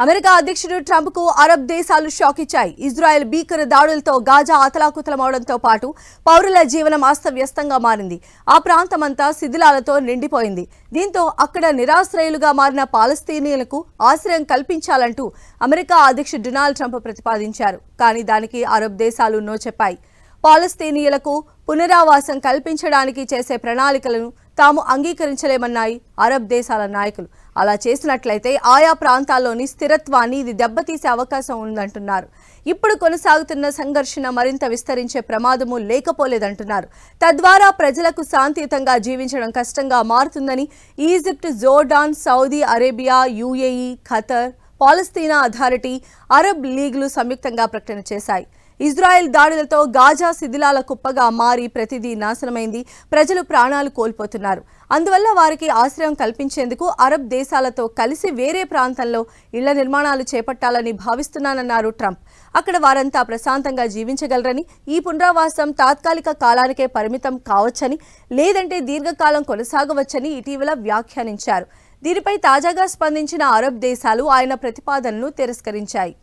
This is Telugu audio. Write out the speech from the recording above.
అమెరికా అధ్యక్షుడు ట్రంప్ కు అరబ్ దేశాలు షాక్ ఇచ్చాయి. ఇజ్రాయెల్ భీకర దాడులతో గాజా అతలాకుతలమవడంతో పాటు పౌరుల జీవనం అస్తవ్యస్తంగా మారింది. ఆ ప్రాంతమంతా శిథిలాలతో నిండిపోయింది. దీంతో అక్కడ నిరాశ్రయులుగా మారిన పాలస్తీనియులకు ఆశ్రయం కల్పించాలంటూ అమెరికా అధ్యక్షుడు డొనాల్డ్ ట్రంప్ ప్రతిపాదించారు. కానీ దానికి అరబ్ దేశాలు నో చెప్పాయి. పాలస్తీనియులకు పునరావాసం కల్పించడానికి చేసే ప్రణాళికలను తాము అంగీకరించలేమన్నాయి అరబ్ దేశాల నాయకులు. అలా చేసినట్లయితే ఆయా ప్రాంతాల్లోని స్థిరత్వాన్ని ఇది దెబ్బతీసే అవకాశం ఉందంటున్నారు. ఇప్పుడు కొనసాగుతున్న సంఘర్షణ మరింత విస్తరించే ప్రమాదము లేకపోలేదంటున్నారు. తద్వారా ప్రజలకు శాంతియుతంగా జీవించడం కష్టంగా మారుతుందని Egypt, Jordan, Saudi Arabia, UAE, Qatar, పాలస్తీనా అథారిటీ, అరబ్ లీగ్లు సంయుక్తంగా ప్రకటన చేశాయి. ఇజ్రాయెల్ దాడులతో గాజా శిథిలాల కుప్పగా మారి ప్రతిదీ నాశనమైంది. ప్రజలు ప్రాణాలు కోల్పోతున్నారు. అందువల్ల వారికి ఆశ్రయం కల్పించేందుకు అరబ్ దేశాలతో కలిసి వేరే ప్రాంతంలో ఇళ్ల నిర్మాణాలు చేపట్టాలని భావిస్తున్నానన్నారు ట్రంప్. అక్కడ వారంతా ప్రశాంతంగా జీవించగలరని, ఈ పునరావాసం తాత్కాలిక కాలానికే పరిమితం కావచ్చని, లేదంటే దీర్ఘకాలం కొనసాగవచ్చని ఇటీవల వ్యాఖ్యానించారు. దీనిపై తాజాగా స్పందించిన అరబ్ దేశాలు ఆయన ప్రతిపాదనను తిరస్కరించాయి.